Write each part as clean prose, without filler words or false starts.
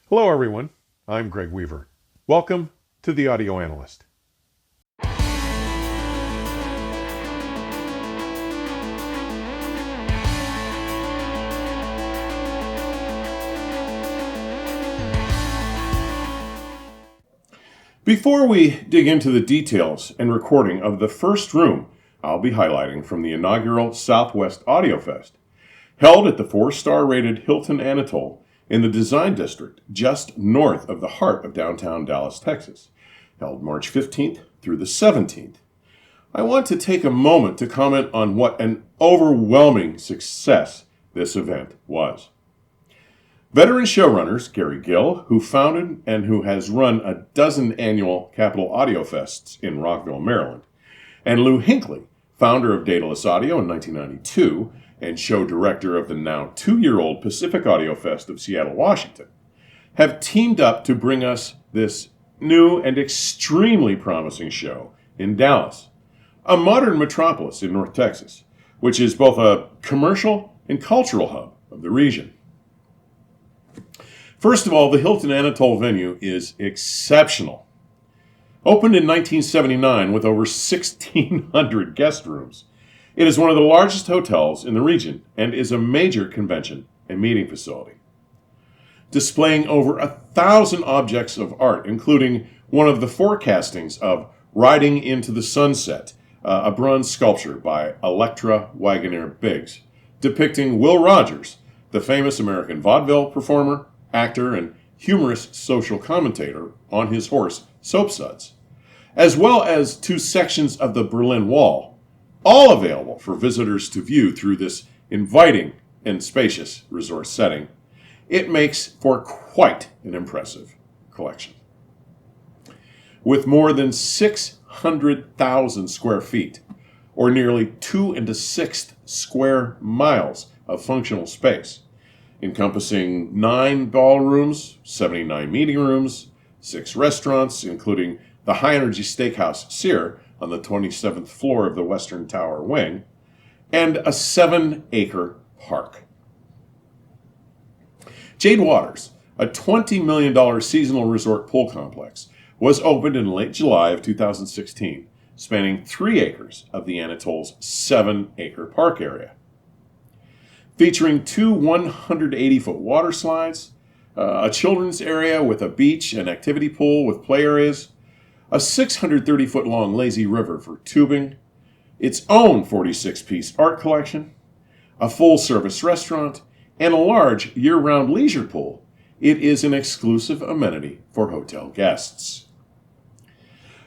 Hello everyone, I'm Greg Weaver. Welcome to The Audio Analyst. Before we dig into the details and recording of the first room I'll be highlighting from the inaugural Southwest Audio Fest, held at the 4-star rated Hilton Anatole in the Design District just north of the heart of downtown Dallas, Texas, held March 15th through the 17th, I want to take a moment to comment on what an overwhelming success this event was. Veteran showrunners Gary Gill, who founded and who has run a dozen annual Capitol Audio Fests in Rockville, Maryland, and Lou Hinckley, founder of Daedalus Audio in 1992 and show director of the now 2-year-old Pacific Audio Fest of Seattle, Washington, have teamed up to bring us this new and extremely promising show in Dallas, a modern metropolis in North Texas, which is both a commercial and cultural hub of the region. First of all, the Hilton Anatole venue is exceptional. Opened in 1979 with over 1,600 guest rooms, it is one of the largest hotels in the region and is a major convention and meeting facility. Displaying over 1,000 objects of art, including one of the forecastings of Riding into the Sunset, a bronze sculpture by Electra Wagoner Biggs, depicting Will Rogers, the famous American vaudeville performer, actor, and humorous social commentator on his horse, Soapsuds, as well as 2 sections of the Berlin Wall, all available for visitors to view through this inviting and spacious resort setting. It makes for quite an impressive collection. With more than 600,000 square feet, or nearly 2 1/6 square miles of functional space, encompassing 9 ballrooms, 79 meeting rooms, 6 restaurants, including the high-energy steakhouse Sear on the 27th floor of the Western Tower Wing, and a 7-acre park. Jade Waters, a $20 million seasonal resort pool complex, was opened in late July of 2016, spanning 3 acres of the Anatole's 7-acre park area. Featuring 2 180-foot water slides, a children's area with a beach and activity pool with play areas, a 630-foot-long lazy river for tubing, its own 46-piece art collection, a full-service restaurant, and a large year-round leisure pool, it is an exclusive amenity for hotel guests.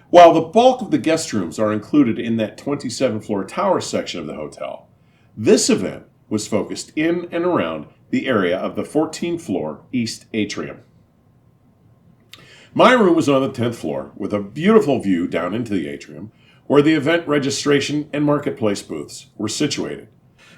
While the bulk of the guest rooms are included in that 27-floor tower section of the hotel, this event was focused in and around the area of the 14th-floor East Atrium. My room was on the 10th floor with a beautiful view down into the atrium where the event registration and marketplace booths were situated.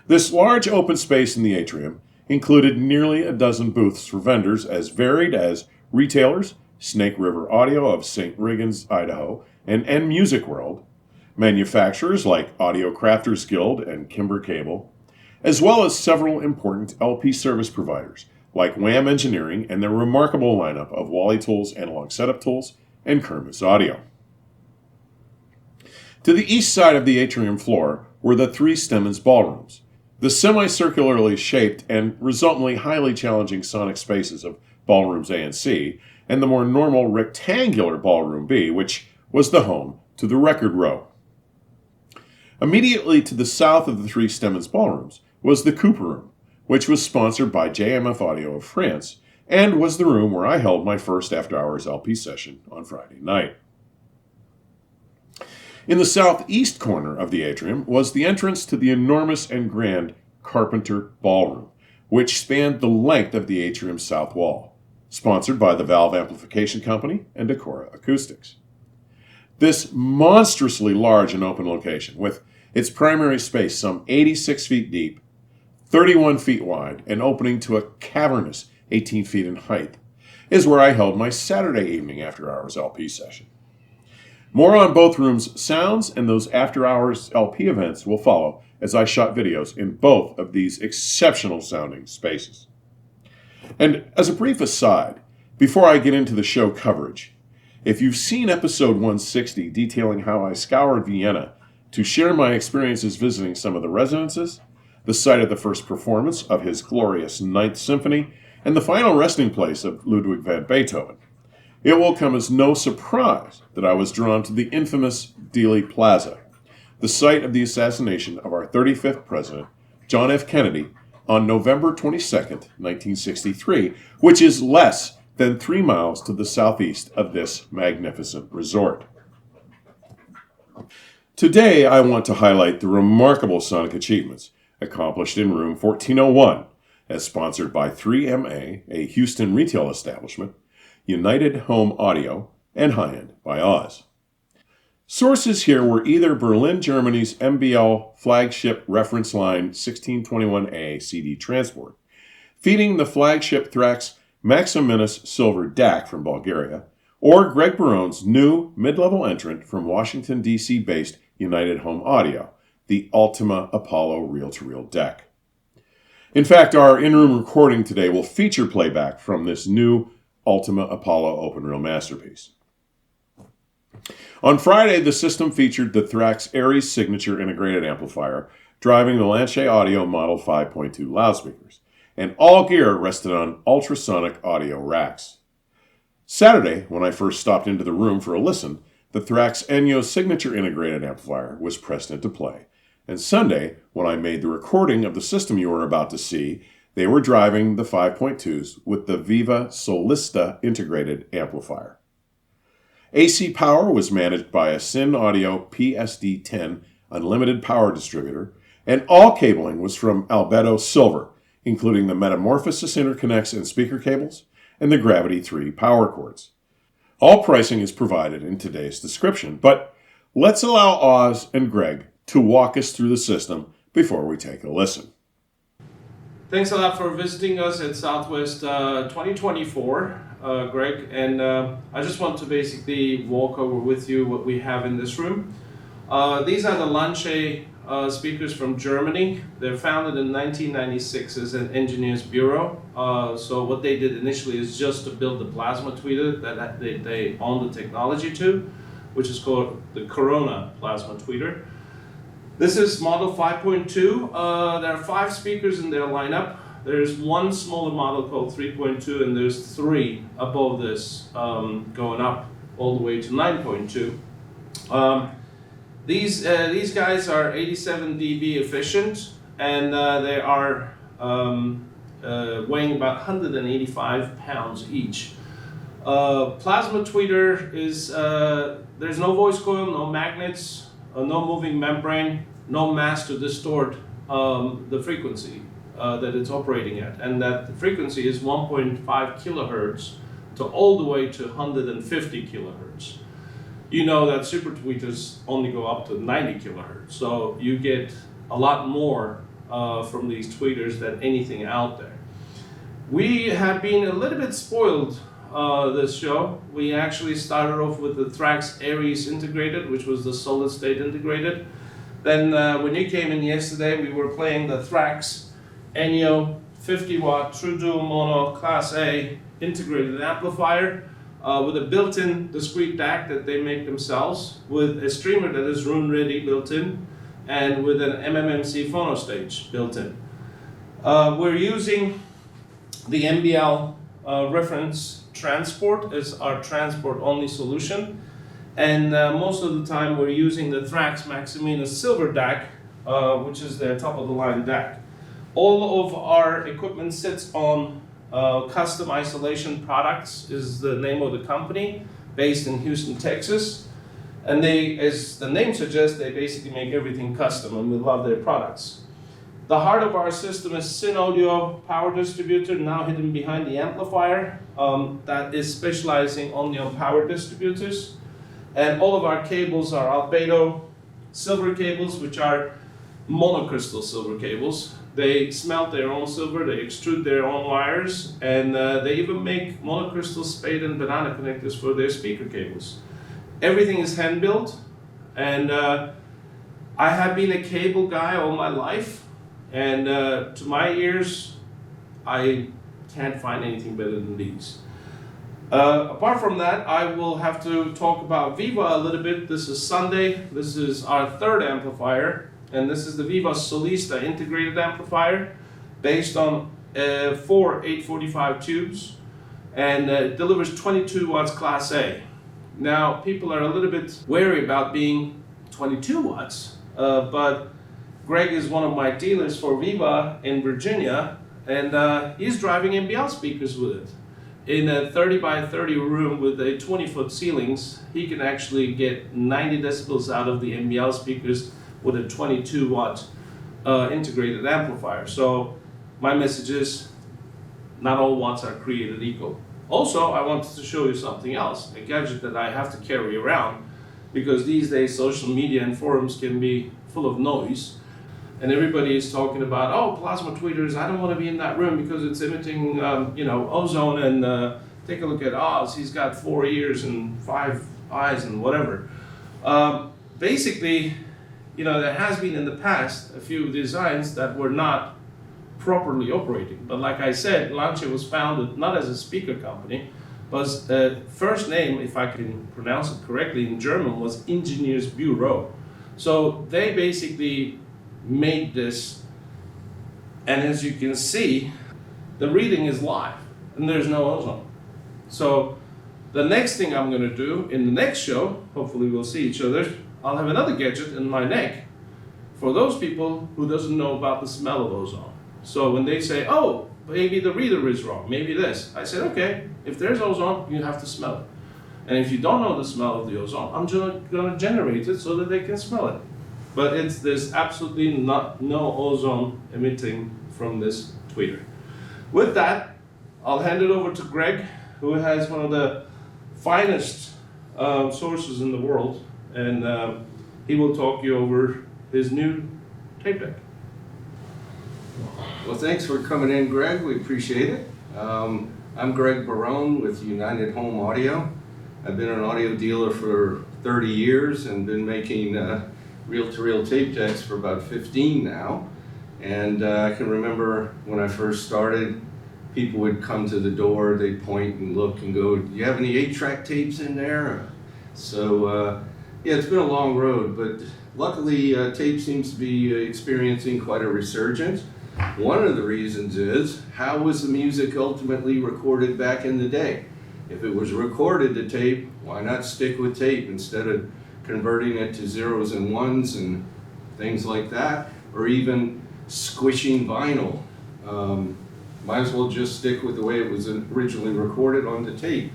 This large open space in the atrium included nearly a dozen booths for vendors as varied as retailers, Snake River Audio of St. Riggins, Idaho, and N Music World, manufacturers like Audio Crafters Guild and Kimber Cable, as well as several important LP service providers like Wham Engineering and their remarkable lineup of Wally Tools analog setup tools and Kermis Audio. To the east side of the atrium floor were the 3 Stemmons ballrooms, the semicircularly shaped and resultantly highly challenging sonic spaces of ballrooms A and C, and the more normal rectangular ballroom B, which was the home to the record row. Immediately to the south of the 3 Stemmons ballrooms was the Cooper Room, which was sponsored by JMF Audio of France, and was the room where I held my first after-hours LP session on Friday night. In the southeast corner of the atrium was the entrance to the enormous and grand Carpenter Ballroom, which spanned the length of the atrium's south wall, sponsored by the Valve Amplification Company and Decora Acoustics. This monstrously large and open location, with its primary space some 86 feet deep, 31 feet wide, and opening to a cavernous 18 feet in height, is where I held my Saturday evening after-hours LP session. More on both rooms' sounds and those after-hours LP events will follow as I shot videos in both of these exceptional sounding spaces. And as a brief aside, Before I get into the show coverage, if you've seen episode 160 detailing how I scoured Vienna to share my experiences visiting some of the residences, the site of the first performance of his glorious Ninth Symphony, and the final resting place of Ludwig van Beethoven, it will come as no surprise that I was drawn to the infamous Dealey Plaza, the site of the assassination of our 35th president, John F. Kennedy, on November 22, 1963, which is less than 3 miles to the southeast of this magnificent resort. Today, I want to highlight the remarkable sonic achievements accomplished in room 1401, as sponsored by 3MA, a Houston retail establishment, United Home Audio, and High-End by Oz. Sources here were either Berlin, Germany's MBL flagship reference line 1621A CD transport, feeding the flagship Thrax Maximinus Silver DAC from Bulgaria, or Greg Barone's new mid-level entrant from Washington, D.C. based United Home Audio, the Ultima Apollo reel-to-reel DAC. In fact, our in-room recording today will feature playback from this new Ultima Apollo open-reel masterpiece. On Friday, the system featured the Thrax Aries signature integrated amplifier, driving the Lansche Audio Model 5.2 loudspeakers, and all gear rested on ultrasonic audio racks. Saturday, when I first stopped into the room for a listen, the Thrax Enyo signature integrated amplifier was pressed into play, and Sunday, when I made the recording of the system you are about to see, they were driving the 5.2s with the Viva Solista integrated amplifier. AC power was managed by a Syn Audio PSD-10 unlimited power distributor, and all cabling was from Albedo Silver, including the Metamorphosis interconnects and speaker cables, and the Gravity 3 power cords. All pricing is provided in today's description, but let's allow Oz and Greg to walk us through the system before we take a listen. Thanks a lot for visiting us at Southwest 2024, Greg, and I just want to basically walk over with you what we have in this room. These are the Lansche speakers from Germany. They're founded in 1996 as an engineers bureau. So what they did initially is just to build the plasma tweeter that they own the technology to, which is called the Corona plasma tweeter. This is model 5.2. There are 5 speakers in their lineup. There's one smaller model called 3.2, and there's 3 above this going up all the way to 9.2. These guys are 87 dB efficient, and they are weighing about 185 pounds each. Plasma tweeter is, there's no voice coil, no magnets, no moving membrane, no mass to distort the frequency that it's operating at. And that frequency is 1.5 kilohertz to all the way to 150 kilohertz. You know that super tweeters only go up to 90 kilohertz. So you get a lot more from these tweeters than anything out there. We have been a little bit spoiled this show. We actually started off with the Thrax Aries integrated, which was the solid state integrated. Then when you came in yesterday, we were playing the Thrax Enyo 50 watt true dual mono class A integrated amplifier with a built-in discrete DAC that they make themselves, with a streamer that is room ready built in, and with an MMMC phono stage built in. We're using the MBL reference transport as our transport only solution, and most of the time we're using the Thrax Maximinus Silver DAC, which is their top of the line DAC. All of our equipment sits on Custom Isolation Products is the name of the company, based in Houston, Texas. And they, as the name suggests, they basically make everything custom, and we love their products. The heart of our system is Syn Audio power distributor, now hidden behind the amplifier, that is specializing only on power distributors. And all of our cables are Albedo silver cables, which are monocrystal silver cables. They smelt their own silver, they extrude their own wires, and they even make monocrystal spade and banana connectors for their speaker cables. Everything is hand-built, and I have been a cable guy all my life, and to my ears, I can't find anything better than these. Apart from that, I will have to talk about Viva a little bit. This is Cyndee. This is our third amplifier, and this is the Viva Solista integrated amplifier based on 4 845 tubes, and it delivers 22 watts Class A. Now, people are a little bit wary about being 22 watts, but Greg is one of my dealers for Viva in Virginia, and he's driving NBL speakers with it. In a 30 by 30 room with a 20-foot ceilings, he can actually get 90 decibels out of the NBL speakers with a 22 watt integrated amplifier. So my message is, not all watts are created equal. Also, I wanted to show you something else, a gadget that I have to carry around, because these days social media and forums can be full of noise. And everybody is talking about, oh, plasma tweeters, I don't want to be in that room because it's emitting, ozone, and take a look at Oz, he's got 4 ears and 5 eyes and whatever. Basically, there has been in the past a few designs that were not properly operating. But like I said, Lansche was founded not as a speaker company, but first name, if I can pronounce it correctly in German, was Engineers Bureau. So they basically made this, and as you can see, the reading is live and there's no ozone. So the next thing I'm going to do in the next show, hopefully we'll see each other, I'll have another gadget in my neck for those people who doesn't know about the smell of ozone. So when they say, oh, maybe the reader is wrong, maybe this, I said, okay, if there's ozone, you have to smell it. And if you don't know the smell of the ozone, I'm just going to generate it so that they can smell it. But there's absolutely no ozone emitting from this tweeter. With that, I'll hand it over to Greg, who has one of the finest sources in the world, and he will talk you over his new tape deck. Well, thanks for coming in, Greg. We appreciate it. I'm Greg Barone with United Home Audio. I've been an audio dealer for 30 years and been making reel-to-reel tape decks for about 15 now. And I can remember when I first started, people would come to the door, they'd point and look and go, do you have any 8-track tapes in there? So yeah, it's been a long road, but luckily tape seems to be experiencing quite a resurgence. One of the reasons is, how was the music ultimately recorded back in the day? If it was recorded to tape, why not stick with tape instead of converting it to zeros and ones and things like that, or even squishing vinyl? Might as well just stick with the way it was originally recorded onto tape.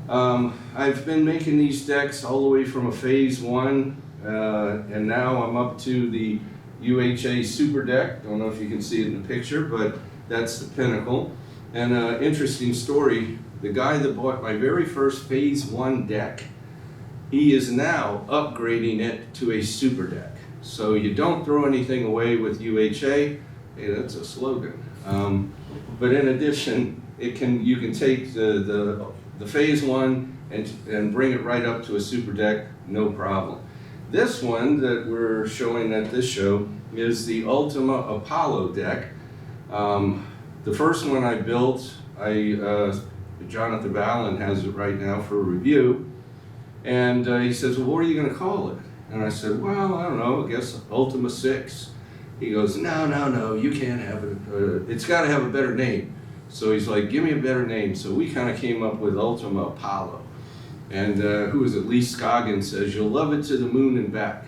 I've been making these decks all the way from a phase 1, and now I'm up to the UHA Super Deck. Don't know if you can see it in the picture, but that's the pinnacle. And interesting story, the guy that bought my very first phase 1 deck, he is now upgrading it to a super deck. So you don't throw anything away with UHA. Hey, that's a slogan. But in addition, you can take the phase 1 and bring it right up to a super deck, no problem. This one that we're showing at this show is the Ultima Apollo deck. The first one I built, Jonathan Vallon has it right now for review. And he says, well, what are you going to call it? And I said, well, I don't know, I guess Ultima 6. He goes, no, you can't have it. It's got to have a better name. So he's like, give me a better name. So we kind of came up with Ultima Apollo. And who is it? Lee Scoggins says, you'll love it to the moon and back.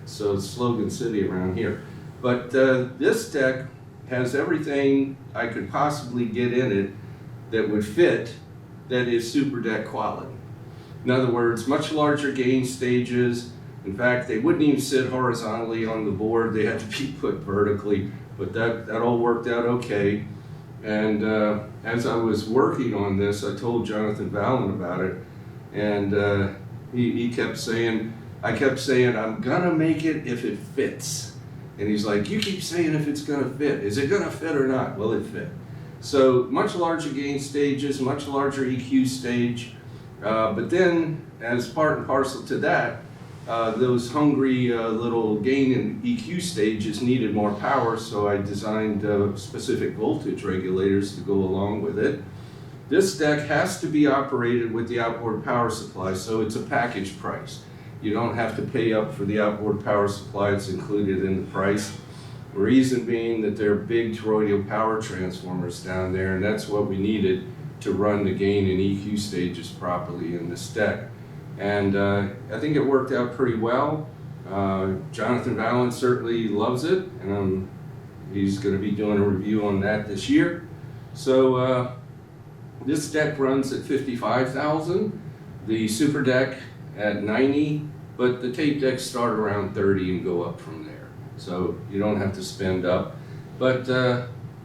So it's Slogan City around here. But this deck has everything I could possibly get in it that would fit, that is super deck quality. In other words, much larger gain stages. In fact, they wouldn't even sit horizontally on the board. They had to be put vertically, but that all worked out okay. And as I was working on this, I told Jonathan Vallon about it, and he kept saying, I kept saying, I'm gonna make it if it fits. And he's like, you keep saying if it's gonna fit. Is it gonna fit or not? Well, it fit. So much larger gain stages, much larger EQ stage. But then, as part and parcel to that, those hungry little gain and EQ stages needed more power, so I designed specific voltage regulators to go along with it. This deck has to be operated with the outboard power supply, so it's a package price. You don't have to pay up for the outboard power supply, it's included in the price. The reason being that they're big toroidal power transformers down there, and that's what we needed to run the gain and EQ stages properly in this deck. And I think it worked out pretty well. Jonathan Valens certainly loves it, and he's going to be doing a review on that this year. So this deck runs at $55,000, the super deck at $90,000, but the tape decks start around $30,000 and go up from there. So you don't have to spend up. But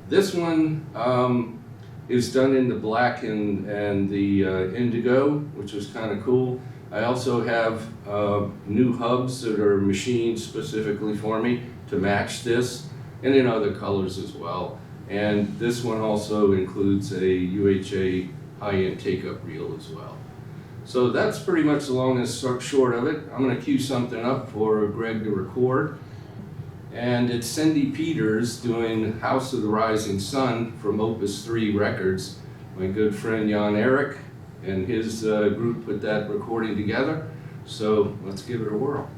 this one is done in the black and the indigo, which is kind of cool. I also have new hubs that are machined specifically for me to match this, and in other colors as well. And this one also includes a UHA high-end take-up reel as well. So that's pretty much the long and short of it. I'm going to cue something up for Greg to record. And it's Cyndee Peters doing House of the Rising Sun from Opus 3 Records. My good friend Jan Eric and his group put that recording together. So let's give it a whirl.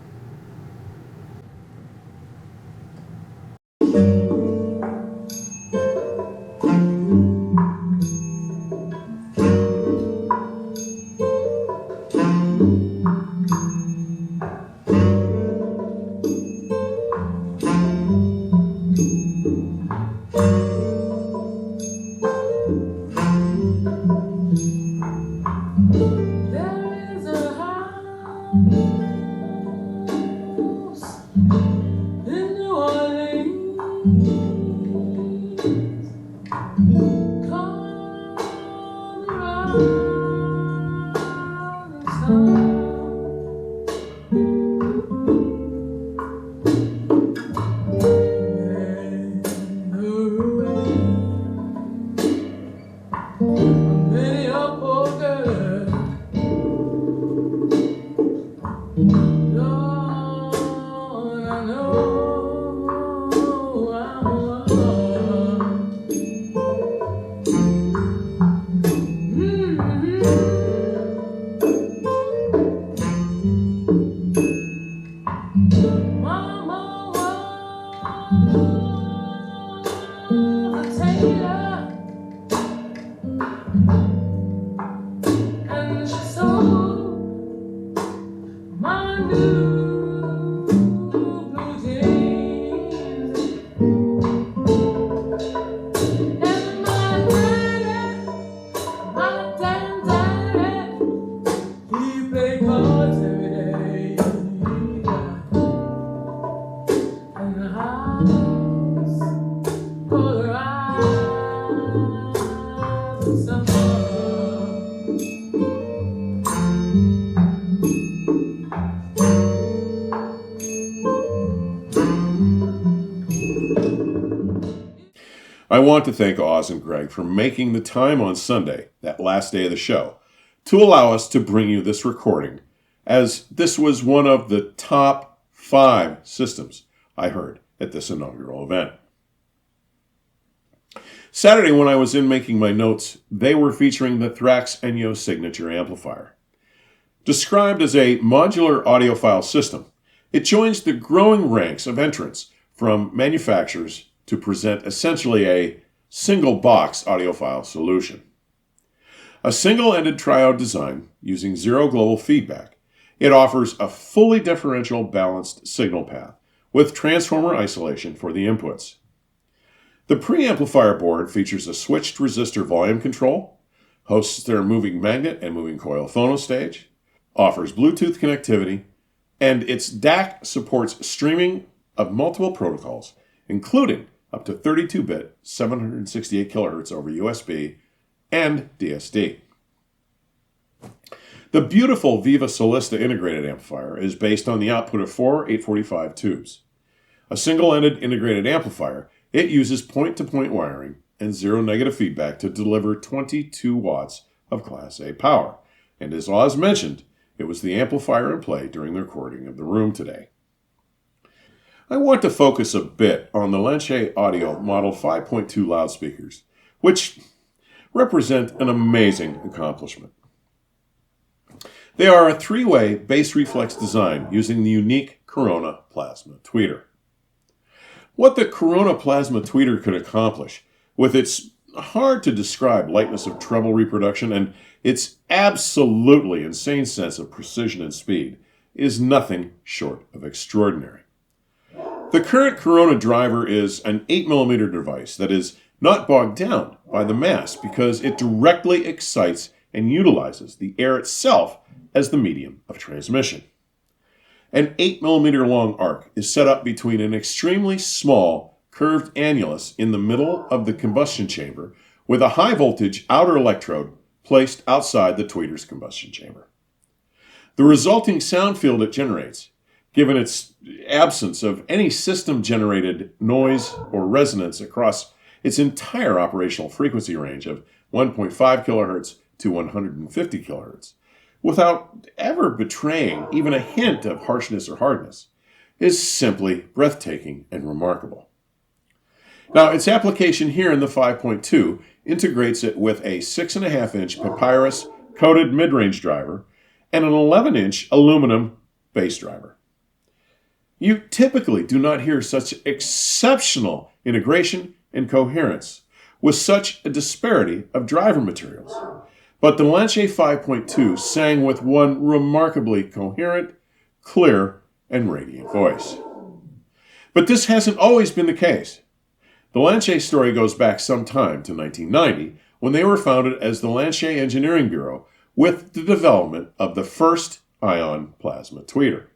I want to thank Oz and Greg for making the time on Sunday, that last day of the show, to allow us to bring you this recording, as this was one of the top 5 systems I heard at this inaugural event. Saturday, when I was in making my notes, they were featuring the Thrax Enyo signature amplifier. Described as a modular audiophile system, it joins the growing ranks of entrants from manufacturers to present essentially a single-box audiophile solution. A single-ended triode design using zero global feedback, it offers a fully differential balanced signal path with transformer isolation for the inputs. The preamplifier board features a switched resistor volume control, hosts their moving magnet and moving coil phonostage, offers Bluetooth connectivity, and its DAC supports streaming of multiple protocols, including up to 32-bit 768 kHz over USB and DSD. The beautiful Viva Solista integrated amplifier is based on the output of 4 845 tubes. A single-ended integrated amplifier, it uses point-to-point wiring and zero negative feedback to deliver 22 watts of Class A power. And as Oz mentioned, it was the amplifier in play during the recording of the room today. I want to focus a bit on the Lansche Audio Model 5.2 loudspeakers, which, represent an amazing accomplishment. They are a three-way bass reflex design using the unique Corona plasma tweeter. What the Corona plasma tweeter could accomplish, with its hard-to-describe lightness of treble reproduction and its absolutely insane sense of precision and speed, is nothing short of extraordinary. The current Corona driver is an 8mm device that is not bogged down by the mass because it directly excites and utilizes the air itself as the medium of transmission. An 8mm long arc is set up between an extremely small curved annulus in the middle of the combustion chamber with a high voltage outer electrode placed outside the tweeter's combustion chamber. The resulting sound field it generates, given its absence of any system-generated noise or resonance across its entire operational frequency range of 1.5 kHz to 150 kHz, without ever betraying even a hint of harshness or hardness, is simply breathtaking and remarkable. Now, its application here in the 5.2 integrates it with a 6.5-inch papyrus coated mid-range driver and an 11-inch aluminum bass driver. You typically do not hear such exceptional integration and coherence with such a disparity of driver materials. But the Lansche 5.2 sang with one remarkably coherent, clear, and radiant voice. But this hasn't always been the case. The Lansche story goes back some time to 1990, when they were founded as the Lansche Engineering Bureau with the development of the first ion plasma tweeter.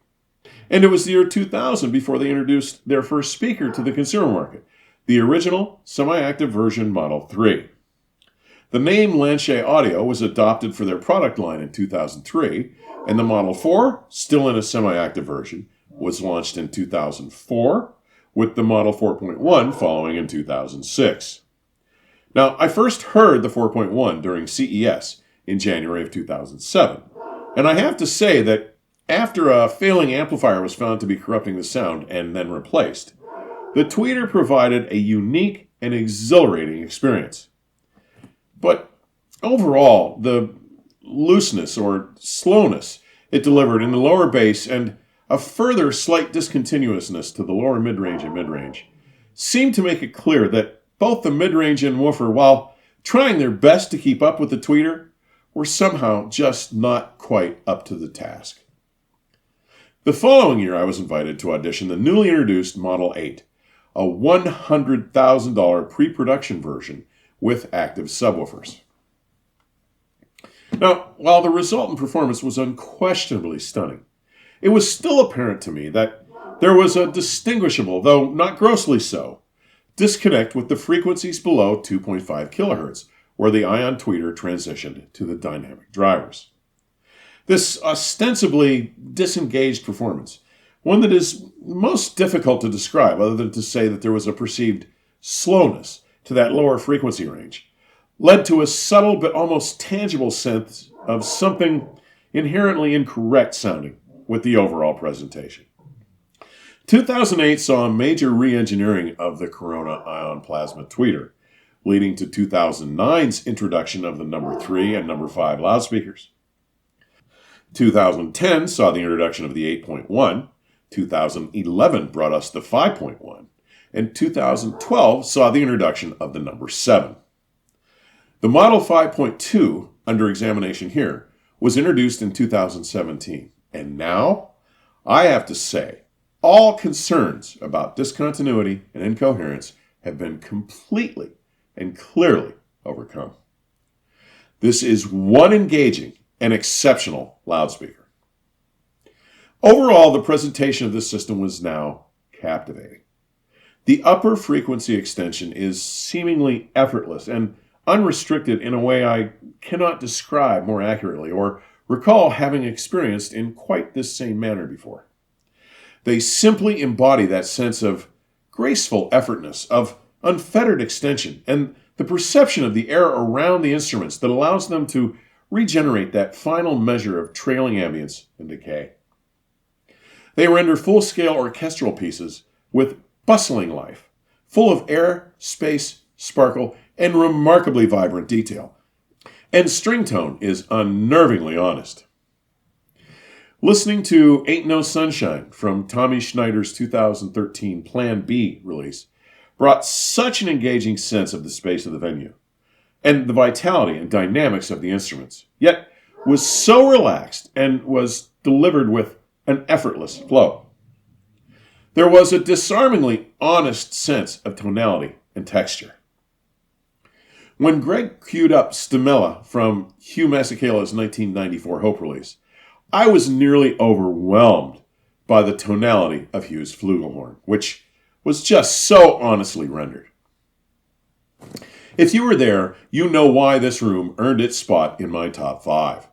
And it was the year 2000 before they introduced their first speaker to the consumer market, the original semi-active version Model 3. The name Lansche Audio was adopted for their product line in 2003, and the Model 4, still in a semi-active version, was launched in 2004, with the Model 4.1 following in 2006. Now, I first heard the 4.1 during CES in January of 2007, and I have to say that after a failing amplifier was found to be corrupting the sound and then replaced, the tweeter provided a unique and exhilarating experience. But overall, the looseness or slowness it delivered in the lower bass and a further slight discontinuousness to the lower mid-range and mid-range seemed to make it clear that both the mid-range and woofer, while trying their best to keep up with the tweeter, were somehow just not quite up to the task. The following year, I was invited to audition the newly introduced Model 8, a $100,000 pre-production version with active subwoofers. Now, while the resultant performance was unquestionably stunning, it was still apparent to me that there was a distinguishable, though not grossly so, disconnect with the frequencies below 2.5 kHz, where the ion tweeter transitioned to the dynamic drivers. This ostensibly disengaged performance, one that is most difficult to describe other than to say that there was a perceived slowness to that lower frequency range, led to a subtle but almost tangible sense of something inherently incorrect sounding with the overall presentation. 2008 saw a major re-engineering of the Corona ion plasma tweeter, leading to 2009's introduction of the number 3 and number 5 loudspeakers. 2010 saw the introduction of the 8.1, 2011 brought us the 5.1, and 2012 saw the introduction of the number 7. The Model 5.2, under examination here, was introduced in 2017, and now, I have to say, all concerns about discontinuity and incoherence have been completely and clearly overcome. This is one engaging and exceptional loudspeaker. Overall, the presentation of this system was now captivating. The upper frequency extension is seemingly effortless and unrestricted in a way I cannot describe more accurately or recall having experienced in quite this same manner before. They simply embody that sense of graceful effortness, of unfettered extension, and the perception of the air around the instruments that allows them to regenerate that final measure of trailing ambience and decay. They render full-scale orchestral pieces with bustling life, full of air, space, sparkle, and remarkably vibrant detail. And string tone is unnervingly honest. Listening to Ain't No Sunshine from Tommy Schneider's 2013 Plan B release brought such an engaging sense of the space of the venue and the vitality and dynamics of the instruments, yet was so relaxed and was delivered with an effortless flow. There was a disarmingly honest sense of tonality and texture. When Greg queued up Stamella from Hugh Masekela's 1994 Hope release, I was nearly overwhelmed by the tonality of Hugh's flugelhorn, which was just so honestly rendered. If you were there, you know why this room earned its spot in my top 5.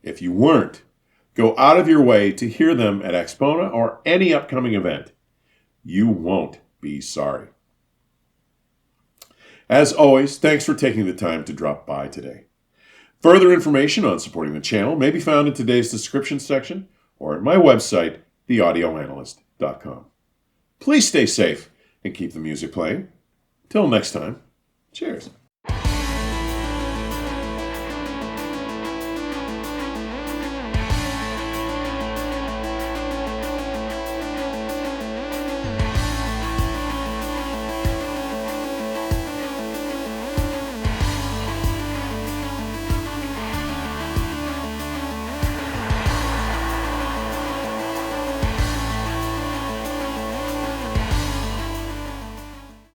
If you weren't, go out of your way to hear them at Expona or any upcoming event. You won't be sorry. As always, thanks for taking the time to drop by today. Further information on supporting the channel may be found in today's description section or at my website, theaudioanalyst.com. Please stay safe and keep the music playing. Till next time, cheers.